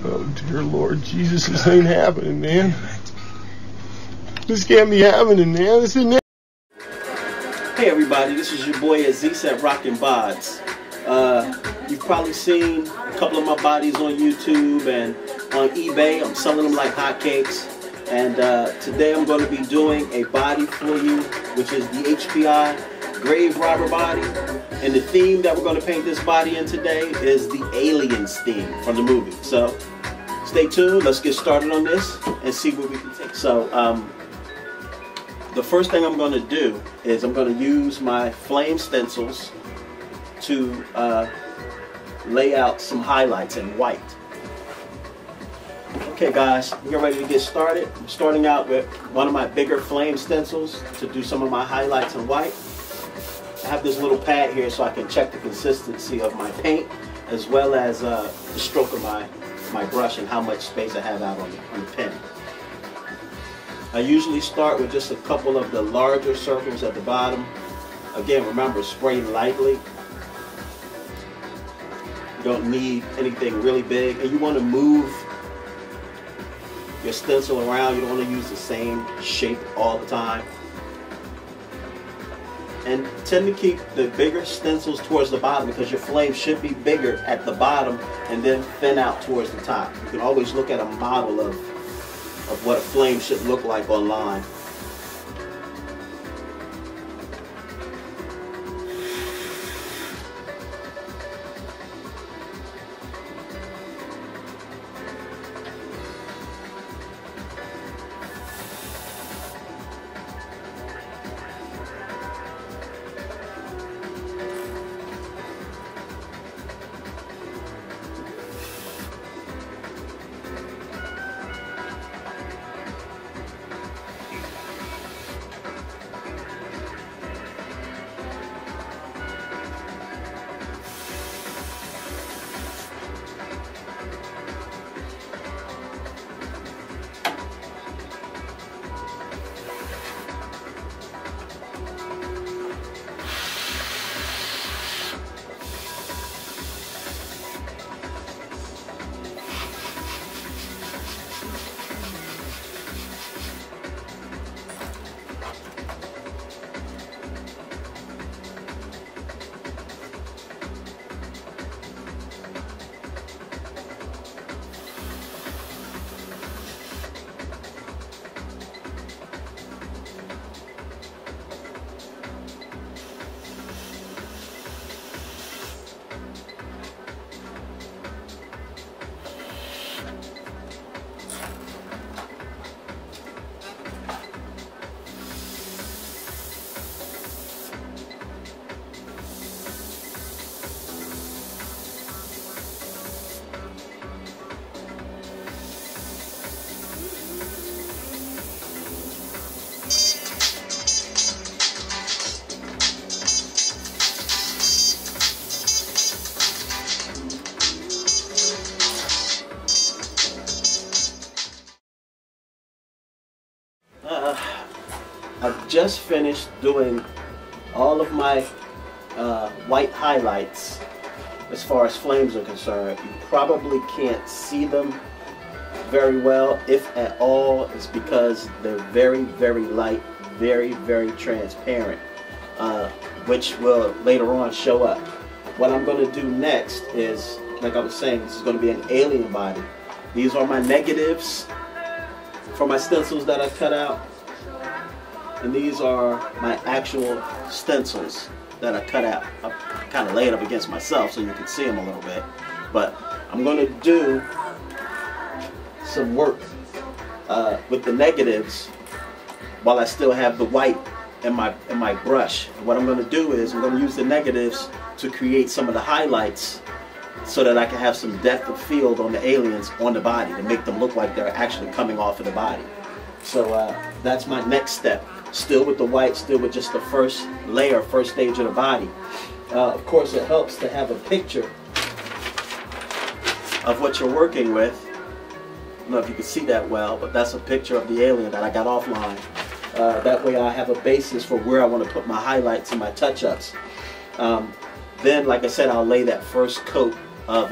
Oh dear Lord Jesus, this ain't happening, man. This can't be happening, man. This isn't. Hey everybody, this is your boy Aziz at RocknBodz. You've probably seen a couple of my bodies on YouTube and on eBay. I'm selling them like hotcakes. And today I'm going to be doing a body for you, which is the HPI Grave Robber body. And the theme that we're going to paint this body in today is the Aliens theme from the movie. So stay tuned, let's get started on this and see where we can take. So the first thing I'm going to do is I'm going to use my flame stencils to lay out some highlights in white. Okay guys, we're ready to get started. I'm starting out with one of my bigger flame stencils to do some of my highlights in white. I have this little pad here so I can check the consistency of my paint as well as the stroke of my brush and how much space I have out on the pen. I usually start with just a couple of the larger circles at the bottom. Again, remember, spray lightly. You don't need anything really big, and you want to move your stencil around. You don't want to use the same shape all the time. And tend to keep the bigger stencils towards the bottom because your flame should be bigger at the bottom and then thin out towards the top. You can always look at a model of what a flame should look like online. I've just finished doing all of my white highlights as far as flames are concerned. You probably can't see them very well, if at all. It's because they're very, very light, very, very transparent, which will later on show up. What I'm going to do next is, like I was saying, this is going to be an alien body. These are my negatives for my stencils that I cut out. And these are my actual stencils that I cut out. I kind of lay it up against myself so you can see them a little bit. But I'm going to do some work with the negatives while I still have the white in my brush. And what I'm going to do is I'm going to use the negatives to create some of the highlights so that I can have some depth of field on the aliens on the body to make them look like they're actually coming off of the body. So that's my next step. Still with the white, still with just the first layer, first stage of the body. Of course, it helps to have a picture of what you're working with. I don't know if you can see that well, but that's a picture of the alien that I got offline. That way I have a basis for where I want to put my highlights and my touch-ups. Then, like I said, I'll lay that first coat of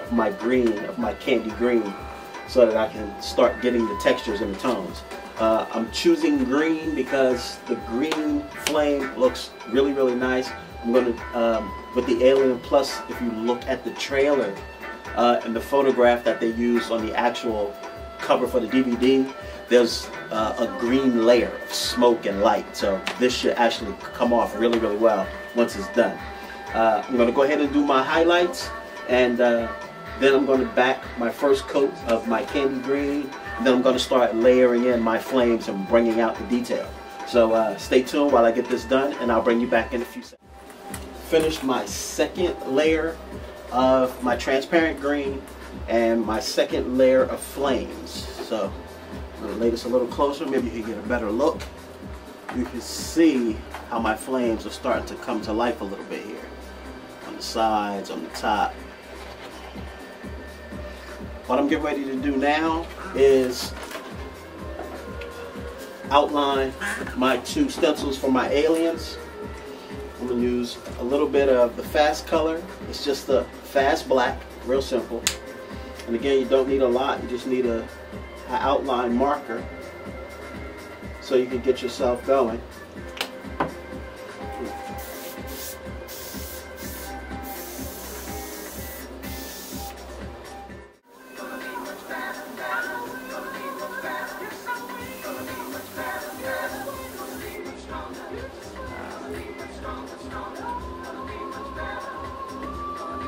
of my green, of my candy green, so that I can start getting the textures and the tones. I'm choosing green because the green flame looks really, really nice. I'm going to, with the Alien Plus, if you look at the trailer and the photograph that they used on the actual cover for the DVD, there's a green layer of smoke and light. So this should actually come off really, really well once it's done. I'm going to go ahead and do my highlights, and then I'm going to back my first coat of my candy green. And then I'm going to start layering in my flames and bringing out the detail. So stay tuned while I get this done, and I'll bring you back in a few seconds. Finished my second layer of my transparent green and my second layer of flames. So I'm going to lay this a little closer, maybe you can get a better look. You can see how my flames are starting to come to life a little bit here. On the sides, on the top. What I'm getting ready to do now is outline my two stencils for my aliens. I'm going to use a little bit of the fast color. It's just the fast black, real simple. And again, you don't need a lot, you just need an outline marker so you can get yourself going.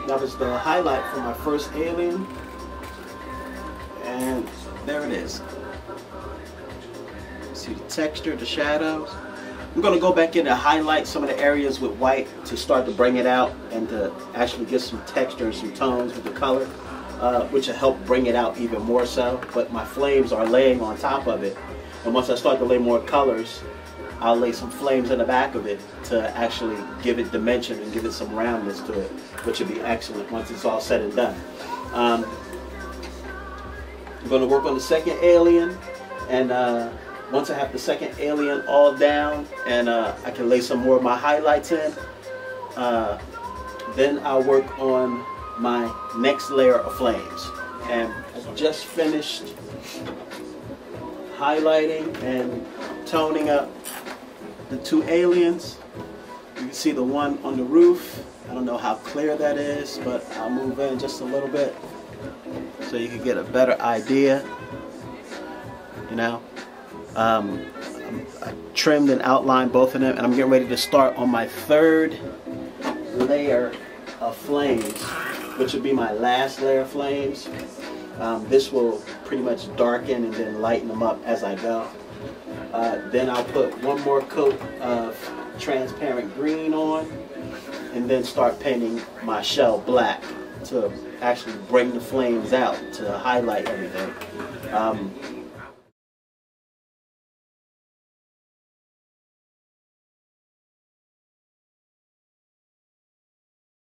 That was the highlight for my first alien, and there it is. See the texture, the shadows. I'm going to go back in and highlight some of the areas with white to start to bring it out and to actually get some texture and some tones with the color, which will help bring it out even more so. But my flames are laying on top of it, and once I start to lay more colors, I'll lay some flames in the back of it to actually give it dimension and give it some roundness to it, which will be excellent once it's all said and done. I'm going to work on the second alien, and once I have the second alien all down and I can lay some more of my highlights in, then I'll work on my next layer of flames. And I just finished highlighting and toning up the two aliens. You can see the one on the roof. I don't know how clear that is, but I'll move in just a little bit so you can get a better idea. You know, I trimmed and outlined both of them, and I'm getting ready to start on my third layer of flames, which will be my last layer of flames. This will pretty much darken and then lighten them up as I go. Then I'll put one more coat of transparent green on, and then start painting my shell black to actually bring the flames out to highlight everything.